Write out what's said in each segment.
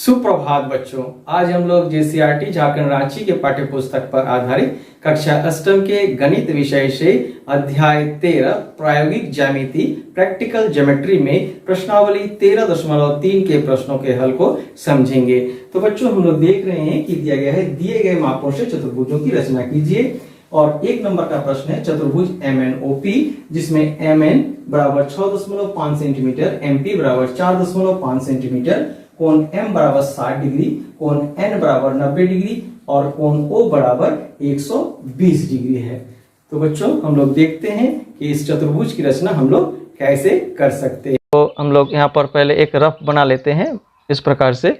सुप्रभात बच्चों। आज हम लोग जेसीईआरटी झारखंड रांची के पाठ्य पुस्तक पर आधारित कक्षा अष्टम के गणित विषय से अध्याय 13 प्रायोगिक ज्यामिति प्रैक्टिकल ज्योमेट्री में प्रश्नावली 13.3 के प्रश्नों के हल को समझेंगे। तो बच्चों हम लोग देख रहे हैं कि दिया गया है, दिए गए मापों से चतुर्भुजों की रचना कीजिए। और एक नंबर का प्रश्न है चतुर्भुज MNOP, जिसमें MN बराबर 6.5 सेंटीमीटर, MP बराबर 4.5 सेंटीमीटर, कोण M बराबर 60 डिग्री, कोण N बराबर 90 डिग्री और कोण O बराबर 120 डिग्री है। तो बच्चों हम लोग देखते हैं कि इस चतुर्भुज की रचना हम लोग कैसे कर सकते हैं। तो हम लोग यहाँ पर पहले एक रफ बना लेते हैं इस प्रकार से,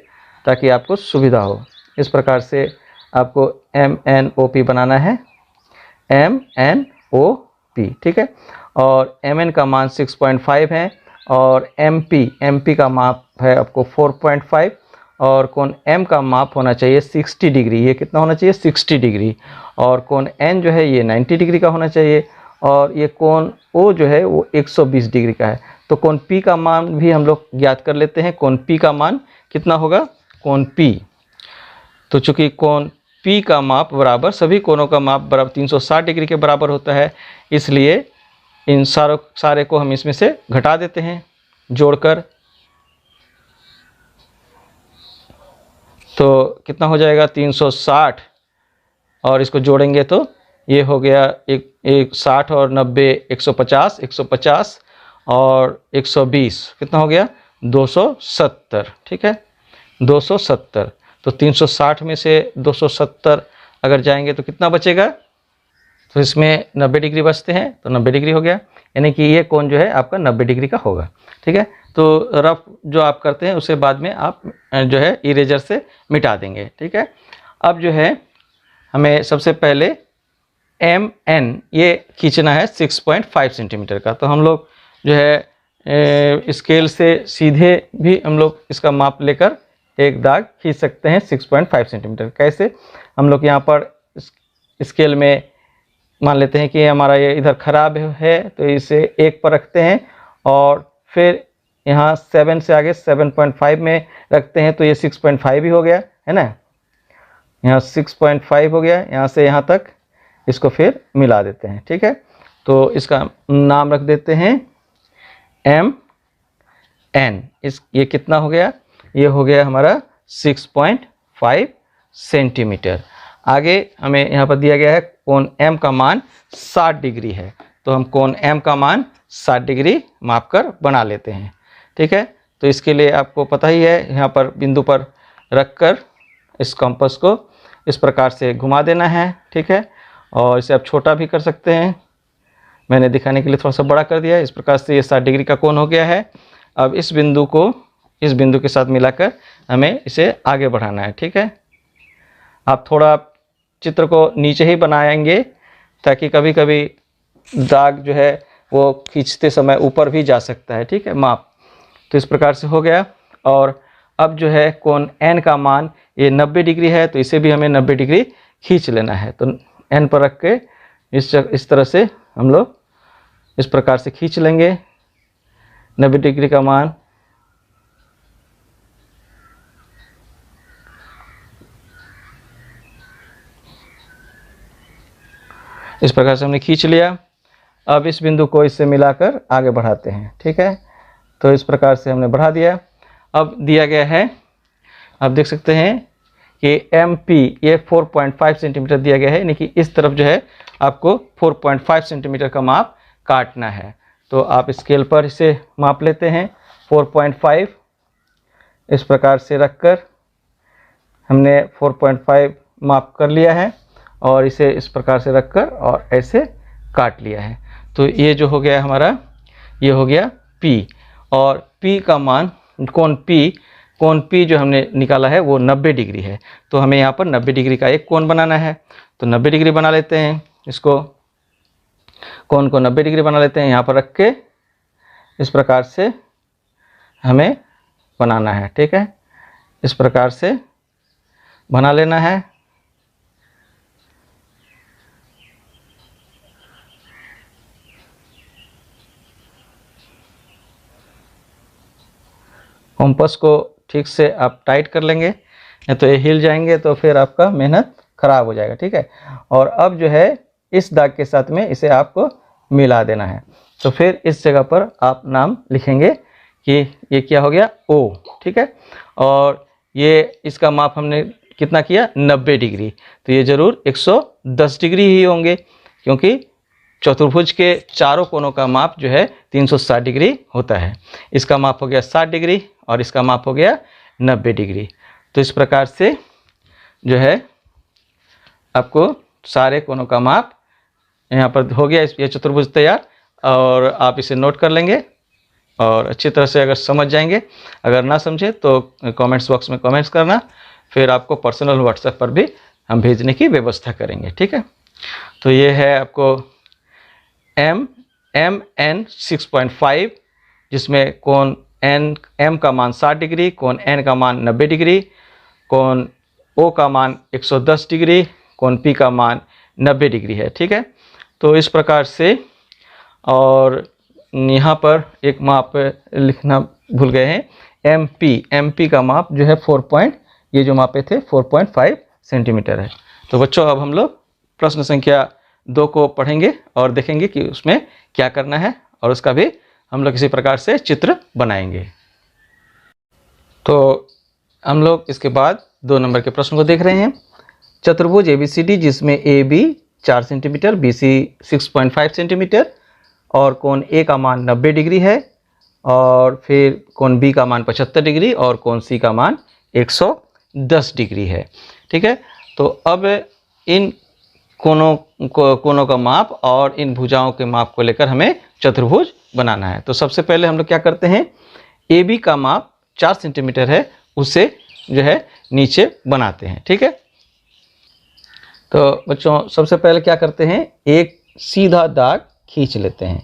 ताकि आपको सुविधा हो। इस प्रकार से आपको MNOP बनाना है, MNOP, ठीक है। और MN का मान 6.5 है और MP का माप है आपको 4.5 और कोण M का माप होना चाहिए 60 डिग्री। ये कितना होना चाहिए? 60 डिग्री। और कोण N जो है ये 90 डिग्री का होना चाहिए और ये कोण O जो है वो 120 डिग्री का है। तो कोण P का मान भी हम लोग ज्ञात कर लेते हैं। कोण P का मान कितना होगा? कोण P, तो चूंकि कोण P का माप बराबर, सभी कोणों का माप बराबर 360 डिग्री के बराबर होता है, इसलिए इन सारे को हम इसमें से घटा देते हैं जोड़कर। तो कितना हो जाएगा? 360 और इसको जोड़ेंगे तो ये हो गया एक 60 और 90 150, 150 और 120 कितना हो गया? 270, ठीक है, 270। तो 360 में से 270 अगर जाएंगे तो कितना बचेगा? तो इसमें 90 डिग्री बचते हैं, तो 90 डिग्री हो गया, यानी कि ये कोण जो है आपका 90 डिग्री का होगा, ठीक है। तो रफ जो आप करते हैं उसे बाद में आप जो है इरेजर से मिटा देंगे, ठीक है। अब जो है हमें सबसे पहले MN ये खींचना है 6.5 सेंटीमीटर का। तो हम लोग जो है स्केल से सीधे भी हम लोग इसका माप लेकर एक दाग खींच सकते हैं 6.5 सेंटीमीटर। कैसे? हम लोग यहाँ पर स्केल में मान लेते हैं कि हमारा ये इधर खराब है, तो इसे 1 पर रखते हैं और फिर यहाँ 7 से आगे 7.5 में रखते हैं, तो ये 6.5 ही हो गया है ना। यहाँ 6.5 हो गया, यहाँ से यहाँ तक इसको फिर मिला देते हैं, ठीक है। तो इसका नाम रख देते हैं MN। ये कितना हो गया? ये हो गया हमारा 6.5 सेंटीमीटर। आगे हमें यहाँ पर दिया गया है कोण M का मान 60 डिग्री है, तो हम कोण M का मान 60 डिग्री माप कर बना लेते हैं, ठीक है। तो इसके लिए आपको पता ही है, यहाँ पर बिंदु पर रखकर इस कंपास को इस प्रकार से घुमा देना है, ठीक है। और इसे आप छोटा भी कर सकते हैं, मैंने दिखाने के लिए थोड़ा सा बड़ा कर दिया है। इस प्रकार से ये 60 डिग्री का कोण हो गया है। अब इस बिंदु को इस बिंदु के साथ मिलाकर हमें इसे आगे बढ़ाना है, ठीक है। आप थोड़ा चित्र को नीचे ही बनाएंगे, ताकि कभी कभी दाग जो है वो खींचते समय ऊपर भी जा सकता है, ठीक है, माप। तो इस प्रकार से हो गया। और अब जो है कोण N का मान ये 90 डिग्री है, तो इसे भी हमें 90 डिग्री खींच लेना है। तो N पर रख के इस तरह से हम लोग इस प्रकार से खींच लेंगे 90 डिग्री का मान। इस प्रकार से हमने खींच लिया। अब इस बिंदु को इससे मिलाकर आगे बढ़ाते हैं, ठीक है। तो इस प्रकार से हमने बढ़ा दिया। अब दिया गया है, आप देख सकते हैं कि MP ये 4.5 सेंटीमीटर दिया गया है, यानी कि इस तरफ जो है आपको 4.5 सेंटीमीटर का माप काटना है। तो आप स्केल पर इसे माप लेते हैं 4.5। इस प्रकार से रखकर हमने 4.5 माप कर लिया है और इसे इस प्रकार से रखकर और ऐसे काट लिया है। तो ये जो हो गया हमारा, ये हो गया P। और P का मान, कोण P जो हमने निकाला है वो 90 डिग्री है, तो हमें यहाँ पर 90 डिग्री का एक कोण बनाना है। तो 90 डिग्री बना लेते हैं, इसको कोण को 90 डिग्री बना लेते हैं। यहाँ पर रख के इस प्रकार से हमें बनाना है, ठीक है। इस प्रकार से बना लेना है। कंपास को ठीक से आप टाइट कर लेंगे, नहीं तो ये हिल जाएंगे तो फिर आपका मेहनत खराब हो जाएगा, ठीक है। और अब जो है इस दाग के साथ में इसे आपको मिला देना है। तो फिर इस जगह पर आप नाम लिखेंगे कि ये क्या हो गया, O, ठीक है। और ये इसका माप हमने कितना किया, 90 डिग्री। तो ये ज़रूर 110 डिग्री ही होंगे, क्योंकि चतुर्भुज के चारों कोनों का माप जो है 360 डिग्री होता है। इसका माप हो गया 60 डिग्री और इसका माप हो गया 90 डिग्री। तो इस प्रकार से जो है आपको सारे कोनों का माप यहाँ पर हो गया। ये चतुर्भुज तैयार, और आप इसे नोट कर लेंगे और अच्छी तरह से अगर समझ जाएंगे। अगर ना समझे तो कमेंट्स बॉक्स में कमेंट्स करना, फिर आपको पर्सनल व्हाट्सएप पर भी हम भेजने की व्यवस्था करेंगे, ठीक है। तो ये है आपको MN 6.5, जिसमें कोण M का मान 60 डिग्री, कोण N का मान 90 डिग्री, कोण O का मान 110 डिग्री, कोण P का मान 90 डिग्री है, ठीक है। तो इस प्रकार से, और यहाँ पर एक माप लिखना भूल गए हैं, MP का माप जो है 4 ये जो मापे थे 4.5 सेंटीमीटर है। तो बच्चों अब हम लोग प्रश्न संख्या 2 को पढ़ेंगे और देखेंगे कि उसमें क्या करना है, और उसका भी हम लोग इसी प्रकार से चित्र बनाएंगे। तो हम लोग इसके बाद 2 नंबर के प्रश्न को देख रहे हैं। चतुर्भुज ABCD जिसमें AB 4 सेंटीमीटर, BC 6.5 सेंटीमीटर और कोण A का मान 90 डिग्री है, और फिर कोण B का मान 75 डिग्री और कोण C का मान 110 डिग्री है, ठीक है। तो अब इन कोनों का माप और इन भुजाओं के माप को लेकर हमें चतुर्भुज बनाना है। तो सबसे पहले हम लोग क्या करते हैं, AB का माप 4 सेंटीमीटर है, उसे जो है नीचे बनाते हैं, ठीक है। तो बच्चों सबसे पहले क्या करते हैं, एक सीधा दाग खींच लेते हैं,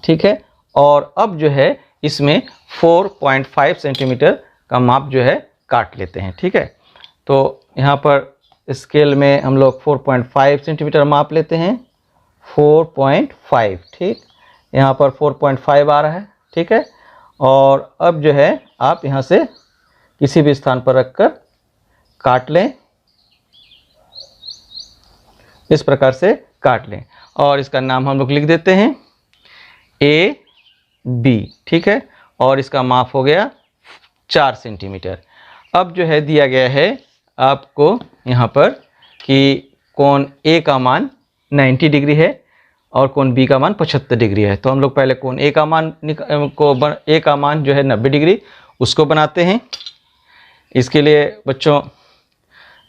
ठीक है। और अब जो है इसमें 4.5 सेंटीमीटर का माप जो है काट लेते हैं, ठीक है। तो यहाँ पर स्केल में हम लोग 4.5 सेंटीमीटर माप लेते हैं, 4.5, ठीक। यहाँ पर 4.5 आ रहा है, ठीक है। और अब जो है आप यहाँ से किसी भी स्थान पर रखकर काट लें, इस प्रकार से काट लें, और इसका नाम हम लोग लिख देते हैं AB, ठीक है। और इसका माप हो गया 4 सेंटीमीटर। अब जो है दिया गया है आपको यहाँ पर कि कोण A का मान 90 डिग्री है और कोण B का मान 75 डिग्री है। तो हम लोग पहले कोण A का मान A का मान जो है 90 डिग्री, उसको बनाते हैं। इसके लिए बच्चों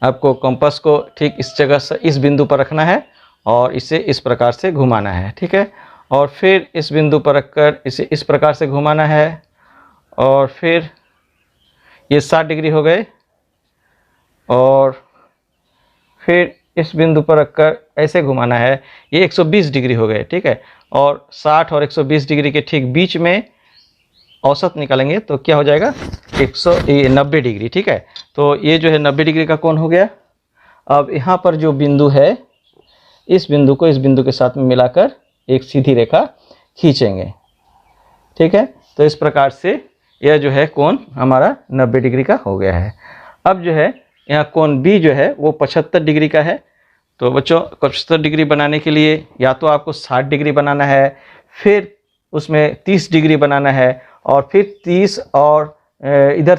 आपको कंपास को ठीक इस जगह से, इस बिंदु पर रखना है और इसे इस प्रकार से घुमाना है, ठीक है। और फिर इस बिंदु पर रखकर इसे इस प्रकार से घुमाना है, और फिर ये 60 डिग्री हो गए, और फिर इस बिंदु पर रखकर ऐसे घुमाना है, ये 120 डिग्री हो गए, ठीक है। और 60 और 120 डिग्री के ठीक बीच में औसत निकालेंगे तो क्या हो जाएगा, 190 डिग्री, ठीक है। तो ये जो है 90 डिग्री का कोण हो गया। अब यहाँ पर जो बिंदु है, इस बिंदु को इस बिंदु के साथ में मिलाकर एक सीधी रेखा खींचेंगे, ठीक है। तो इस प्रकार से यह जो है कोण हमारा 90 डिग्री का हो गया है। अब जो है यहाँ कोण B जो है वो 75 डिग्री का है। तो बच्चों 75 डिग्री बनाने के लिए या तो आपको 60 डिग्री बनाना है, फिर उसमें 30 डिग्री बनाना है, और फिर 30 और इधर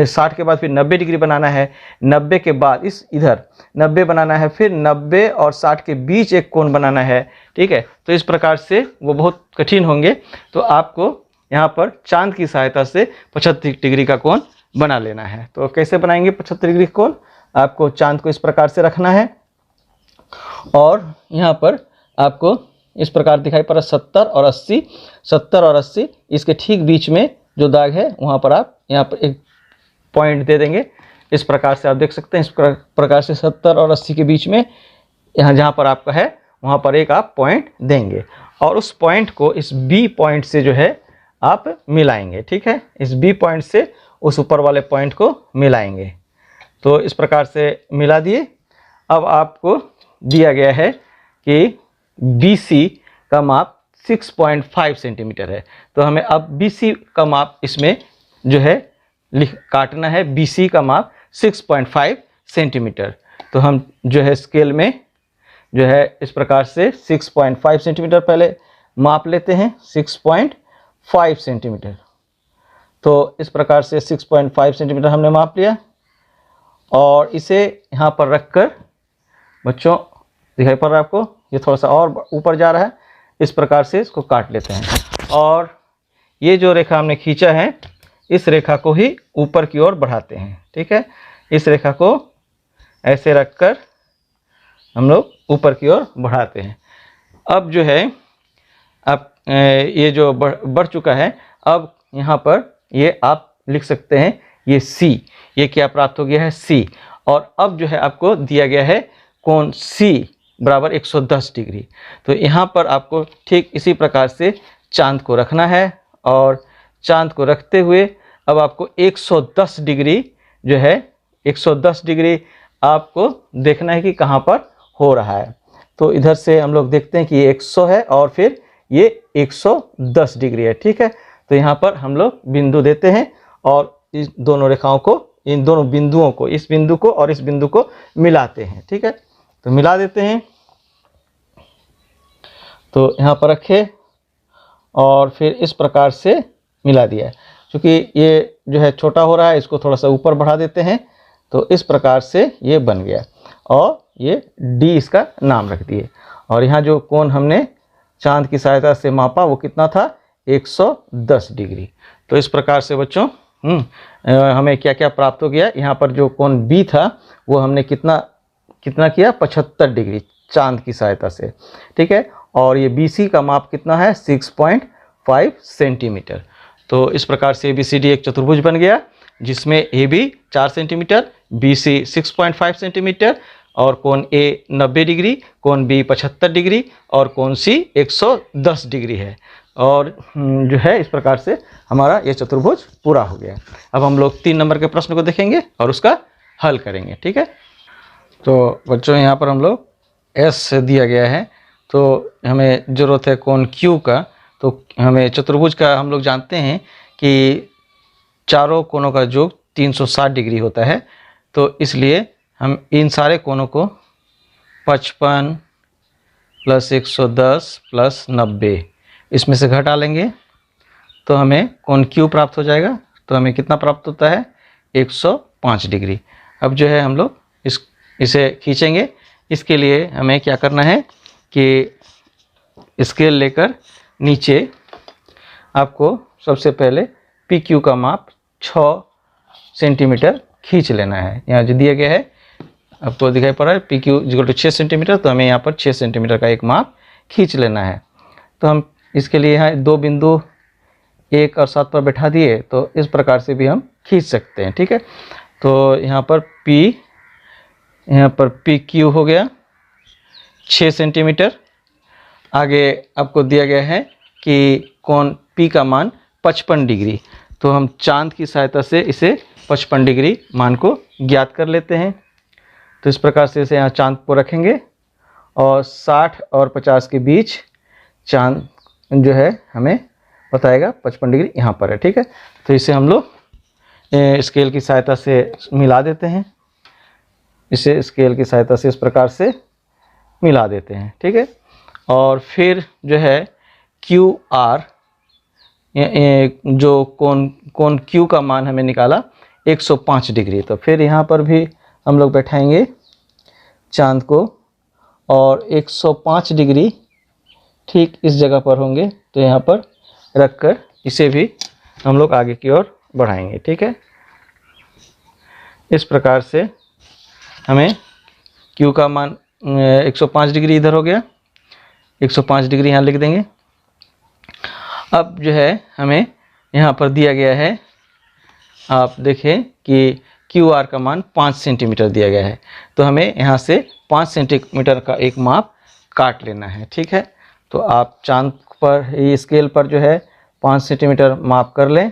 60 के बाद फिर 90 डिग्री बनाना है, 90 के बाद इस इधर 90 बनाना है, फिर 90 और 60 के बीच एक कोण बनाना है, ठीक है। तो इस प्रकार से वो बहुत कठिन होंगे। तो आपको यहाँ पर चांद की सहायता से 75 डिग्री का कोण बना लेना है। तो कैसे बनाएंगे 75 डिग्री कोण, आपको चांद को इस प्रकार से रखना है, और यहाँ पर आपको इस प्रकार दिखाई पड़ रहा 70 और 80, 70 और 80 इसके ठीक बीच में जो दाग है वहाँ पर आप यहाँ पर एक पॉइंट दे देंगे। इस प्रकार से आप देख सकते हैं, इस प्रकार से 70 और 80 के बीच में यहाँ जहाँ पर आपका है वहाँ पर एक आप पॉइंट देंगे, और उस पॉइंट को इस B पॉइंट से जो है आप मिलाएंगे, ठीक है। इस B पॉइंट से उस ऊपर वाले पॉइंट को मिलाएंगे। तो इस प्रकार से मिला दिए। अब आपको दिया गया है कि BC का माप 6.5 सेंटीमीटर है। तो हमें अब BC का माप इसमें जो है काटना है BC का माप 6.5 सेंटीमीटर। तो हम जो है स्केल में जो है इस प्रकार से 6.5 सेंटीमीटर पहले माप लेते हैं, 6.5 सेंटीमीटर। तो इस प्रकार से 6.5 सेंटीमीटर हमने माप लिया और इसे यहाँ पर रखकर, बच्चों दिखाई पड़ रहा है आपको, ये थोड़ा सा और ऊपर जा रहा है, इस प्रकार से इसको काट लेते हैं। और ये जो रेखा हमने खींचा है इस रेखा को ही ऊपर की ओर बढ़ाते हैं, ठीक है। इस रेखा को ऐसे रखकर हम लोग ऊपर की ओर बढ़ाते हैं। अब जो है अब ये जो बढ़ चुका है, अब यहाँ पर ये आप लिख सकते हैं ये C, ये क्या प्राप्त हो गया है C। और अब जो है आपको दिया गया है कोण C बराबर 110 डिग्री। तो यहाँ पर आपको ठीक इसी प्रकार से चांद को रखना है और चांद को रखते हुए अब आपको 110 डिग्री जो है 110 डिग्री आपको देखना है कि कहाँ पर हो रहा है। तो इधर से हम लोग देखते हैं कि ये 100 है और फिर ये 110 डिग्री है, ठीक है। तो यहाँ पर हम लोग बिंदु देते हैं और इस दोनों रेखाओं को, इन दोनों बिंदुओं को, इस बिंदु को और इस बिंदु को मिलाते हैं, ठीक है। तो मिला देते हैं। तो यहाँ पर रखे और फिर इस प्रकार से मिला दिया है। क्योंकि ये जो है छोटा हो रहा है, इसको थोड़ा सा ऊपर बढ़ा देते हैं। तो इस प्रकार से ये बन गया और ये D इसका नाम रख दिए। और यहाँ जो कोण हमने चांद की सहायता से मापा वो कितना था, 110 डिग्री। तो इस प्रकार से बच्चों हमें क्या क्या प्राप्त हो गया। यहाँ पर जो कोण B था वो हमने कितना किया, 75 डिग्री चांद की सहायता से, ठीक है। और ये BC का माप कितना है, 6.5 सेंटीमीटर। तो इस प्रकार से ABCD एक चतुर्भुज बन गया जिसमें AB 4 सेंटीमीटर, BC 6.5 सेंटीमीटर और कोण A 90 डिग्री, कोण B 75 डिग्री और कोण C 110 डिग्री है। और जो है इस प्रकार से हमारा ये चतुर्भुज पूरा हो गया। अब हम लोग 3 नंबर के प्रश्न को देखेंगे और उसका हल करेंगे, ठीक है। तो बच्चों यहाँ पर हम लोग S दिया गया है, तो हमें ज़रूरत है कोण Q का। तो हमें चतुर्भुज का हम लोग जानते हैं कि चारों कोणों का योग 360 डिग्री होता है। तो इसलिए हम इन सारे कोणों को 55 + 110 + 90 इसमें से घटा लेंगे तो हमें कोण Q प्राप्त हो जाएगा। तो हमें कितना प्राप्त होता है, 105 डिग्री। अब जो है हम लोग इसे खींचेंगे। इसके लिए हमें क्या करना है कि स्केल लेकर नीचे आपको सबसे पहले PQ का माप 6 सेंटीमीटर खींच लेना है। यहाँ जो दिया गया है आपको दिखाई पड़ रहा है PQ = 6 सेंटीमीटर। तो हमें यहाँ पर 6 सेंटीमीटर का एक माप खींच लेना है। तो हम इसके लिए यहाँ 2 बिंदु 1 और 7 पर बैठा दिए, तो इस प्रकार से भी हम खींच सकते हैं, ठीक है। तो यहाँ पर PQ हो गया 6 सेंटीमीटर। आगे आपको दिया गया है कि कोण P का मान 55 डिग्री। तो हम चांद की सहायता से इसे 55 डिग्री मान को ज्ञात कर लेते हैं। तो इस प्रकार से इसे यहाँ चांद को रखेंगे और 60 और 50 के बीच चांद जो है हमें बताएगा 55 डिग्री यहाँ पर है, ठीक है। तो इसे हम लोग स्केल की सहायता से मिला देते हैं। इसे स्केल की सहायता से इस प्रकार से मिला देते हैं, ठीक है। और फिर जो है QR जो कोण Q का मान हमें निकाला 105 डिग्री। तो फिर यहाँ पर भी हम लोग बैठाएंगे चांद को और 105 डिग्री ठीक इस जगह पर होंगे। तो यहाँ पर रखकर इसे भी हम लोग आगे की ओर बढ़ाएंगे, ठीक है। इस प्रकार से हमें Q का मान 105 डिग्री इधर हो गया, 105 डिग्री यहाँ लिख देंगे। अब जो है हमें यहाँ पर दिया गया है, आप देखें कि QR का मान 5 सेंटीमीटर दिया गया है। तो हमें यहाँ से 5 सेंटीमीटर का एक माप काट लेना है, ठीक है। तो आप चांद पर ये स्केल पर जो है 5 सेंटीमीटर माप कर लें,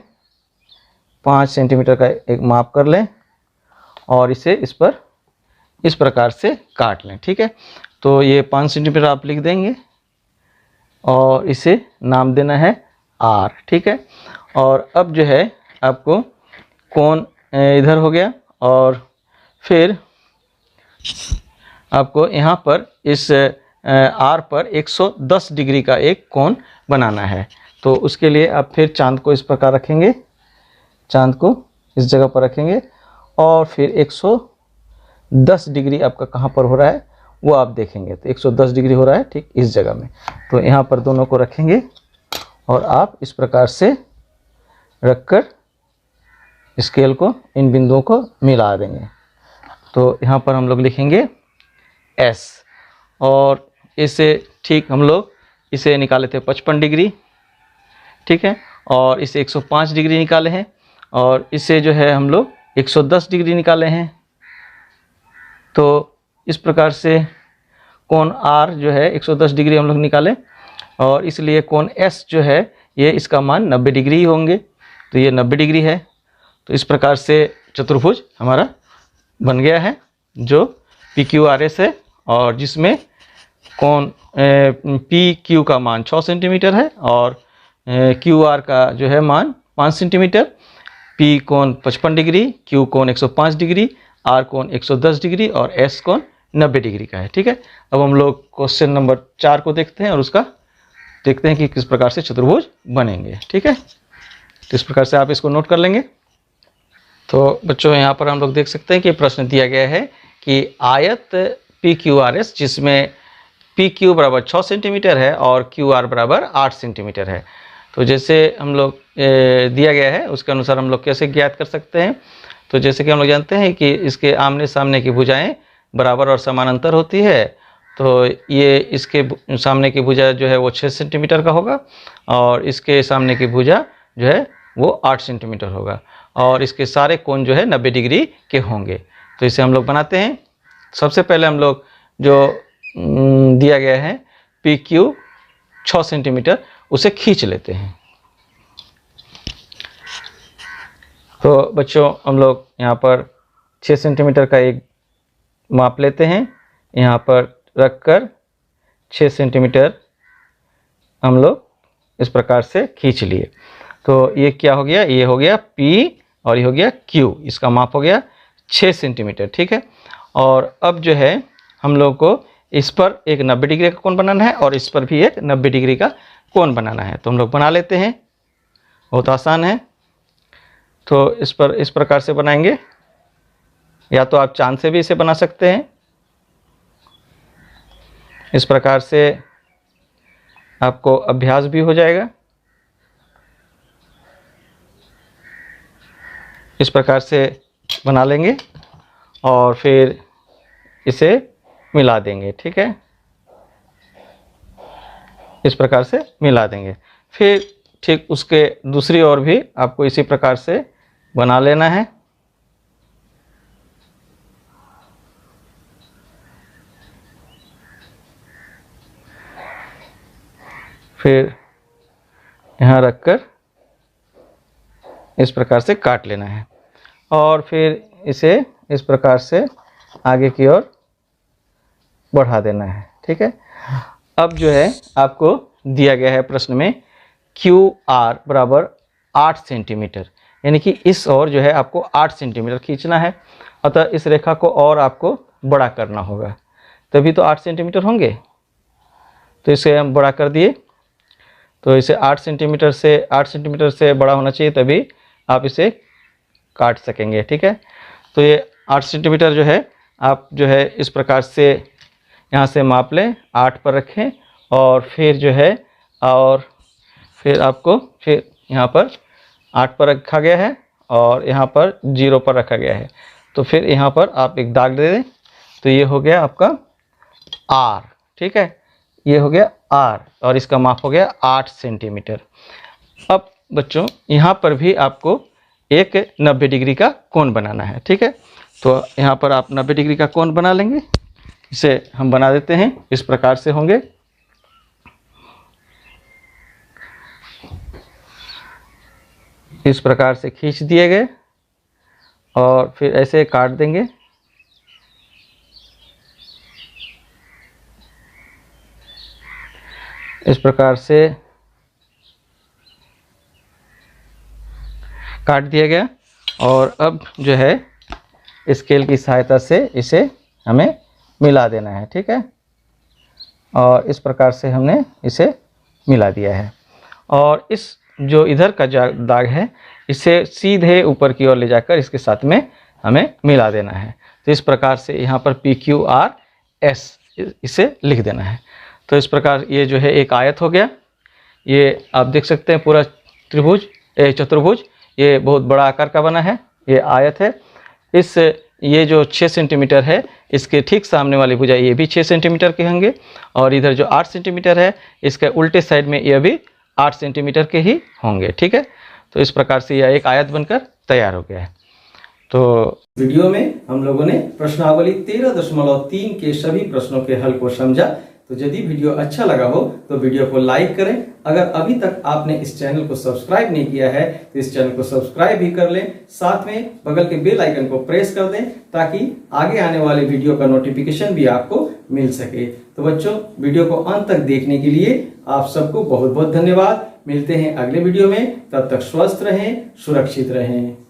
5 सेंटीमीटर का एक माप कर लें और इसे इस पर इस प्रकार से काट लें, ठीक है। तो ये 5 सेंटीमीटर आप लिख देंगे और इसे नाम देना है R, ठीक है। और अब जो है आपको कोण इधर हो गया, और फिर आपको यहाँ पर इस आर पर 110 डिग्री का एक कोण बनाना है। तो उसके लिए आप फिर चांद को इस प्रकार रखेंगे, चांद को इस जगह पर रखेंगे, और फिर 110 डिग्री आपका कहाँ पर हो रहा है वो आप देखेंगे। तो 110 डिग्री हो रहा है ठीक इस जगह में। तो यहाँ पर दोनों को रखेंगे और आप इस प्रकार से रखकर स्केल को इन बिंदुओं को मिला देंगे। तो यहाँ पर हम लोग लिखेंगे S, और इसे ठीक हम लोग इसे निकाले थे 55 डिग्री, ठीक है, और इसे 105 डिग्री निकाले हैं, और इसे जो है हम लोग 110 डिग्री निकाले हैं। तो इस प्रकार से कोण R जो है 110 डिग्री हम लोग निकाले, और इसलिए कोण S जो है ये इसका मान 90 डिग्री होंगे। तो ये 90 डिग्री है। तो इस प्रकार से चतुर्भुज हमारा बन गया है जो PQRS है, और जिसमें कोण PQ का मान 6 सेंटीमीटर है और QR का जो है मान 5 सेंटीमीटर। P कोण 55 डिग्री, Q कोण 105 डिग्री, R कोण 110 डिग्री और S कोण 90 डिग्री का है। ठीक है, अब हम लोग क्वेश्चन नंबर 4 को देखते हैं और उसका देखते हैं कि किस प्रकार से चतुर्भुज बनेंगे। ठीक है, तो इस प्रकार से आप इसको नोट कर लेंगे। तो बच्चों यहाँ पर हम लोग देख सकते हैं कि प्रश्न दिया गया है कि आयत PQRS जिसमें PQ बराबर 6 सेंटीमीटर है और QR बराबर 8 सेंटीमीटर है। तो जैसे हम लोग दिया गया है उसके अनुसार हम लोग कैसे ज्ञात कर सकते हैं। तो जैसे कि हम लोग जानते हैं कि इसके आमने सामने की भुजाएं बराबर और समानांतर होती है। तो ये इसके सामने की भुजा जो है वो 6 सेंटीमीटर का होगा और इसके सामने की भुजा जो है वो 8 सेंटीमीटर होगा, और इसके सारे कोण जो है 90 डिग्री के होंगे। तो इसे हम लोग बनाते हैं। सबसे पहले हम लोग जो दिया गया है PQ 6 सेंटीमीटर उसे खींच लेते हैं। तो बच्चों हम लोग यहाँ पर 6 सेंटीमीटर का एक माप लेते हैं, यहाँ पर रखकर 6 सेंटीमीटर हम लोग इस प्रकार से खींच लिए। तो ये क्या हो गया, ये हो गया P और ये हो गया Q, इसका माप हो गया 6 सेंटीमीटर। ठीक है, और अब जो है हम लोग को इस पर एक 90 डिग्री का कोण बनाना है और इस पर भी एक 90 डिग्री का कोण बनाना है। तो हम लोग बना लेते हैं, बहुत आसान है। तो इस पर इस प्रकार से बनाएंगे, या तो आप चांद से भी इसे बना सकते हैं। इस प्रकार से आपको अभ्यास भी हो जाएगा। इस प्रकार से बना लेंगे और फिर इसे मिला देंगे। ठीक है, इस प्रकार से मिला देंगे। फिर ठीक उसके दूसरी ओर भी आपको इसी प्रकार से बना लेना है। फिर यहाँ रखकर इस प्रकार से काट लेना है और फिर इसे इस प्रकार से आगे की ओर बढ़ा देना है। ठीक है, अब जो है आपको दिया गया है प्रश्न में QR बराबर 8 सेंटीमीटर, यानी कि इस ओर जो है आपको 8 सेंटीमीटर खींचना है। अतः इस रेखा को और आपको बड़ा करना होगा, तभी तो 8 सेंटीमीटर होंगे। तो इसे हम बड़ा कर दिए। तो इसे 8 सेंटीमीटर से बड़ा होना चाहिए, तभी आप इसे काट सकेंगे। ठीक है, तो ये 8 सेंटीमीटर जो है आप जो है इस प्रकार से यहाँ से माप लें, 8 पर रखें और फिर जो है और फिर आपको फिर यहाँ पर 8 पर रखा गया है और यहाँ पर 0 पर रखा गया है। तो फिर यहाँ पर आप एक दाग दे दें। तो ये हो गया आपका R। ठीक है, ये हो गया R और इसका माप हो गया 8 सेंटीमीटर। अब बच्चों यहाँ पर भी आपको एक 90 डिग्री का कोण बनाना है। ठीक है, तो यहाँ पर आप 90 डिग्री का कोण बना लेंगे। इसे हम बना देते हैं, इस प्रकार से होंगे। इस प्रकार से खींच दिए गए और फिर ऐसे काट देंगे। इस प्रकार से काट दिया गया और अब जो है स्केल की सहायता से इसे हमें मिला देना है, ठीक है। और इस प्रकार से हमने इसे मिला दिया है। और इस जो इधर का दाग है इसे सीधे ऊपर की ओर ले जाकर इसके साथ में हमें मिला देना है। तो इस प्रकार से यहाँ पर PQRS इसे लिख देना है। तो इस प्रकार ये जो है एक आयत हो गया। ये आप देख सकते हैं पूरा त्रिभुज चतुर्भुज ये बहुत बड़ा आकार का बना है, ये आयत है। इस ये जो 6 सेंटीमीटर है इसके ठीक सामने वाली भुजा ये भी 6 सेंटीमीटर के होंगे, और इधर जो 8 सेंटीमीटर है इसके उल्टे साइड में ये भी 8 सेंटीमीटर के ही होंगे, ठीक है। तो इस प्रकार से यह एक आयत बनकर तैयार हो गया है। तो वीडियो में हम लोगों ने प्रश्नावली 13.3 के सभी प्रश्नों के हल को समझा। तो यदि वीडियो अच्छा लगा हो तो वीडियो को लाइक करें। अगर अभी तक आपने इस चैनल को सब्सक्राइब नहीं किया है तो इस चैनल को सब्सक्राइब भी कर लें, साथ में बगल के बेल आइकन को प्रेस कर दें ताकि आगे आने वाले वीडियो का नोटिफिकेशन भी आपको मिल सके। तो बच्चों, वीडियो को अंत तक देखने के लिए आप सबको बहुत बहुत धन्यवाद। मिलते हैं अगले वीडियो में, तब तक स्वस्थ रहें, सुरक्षित रहें।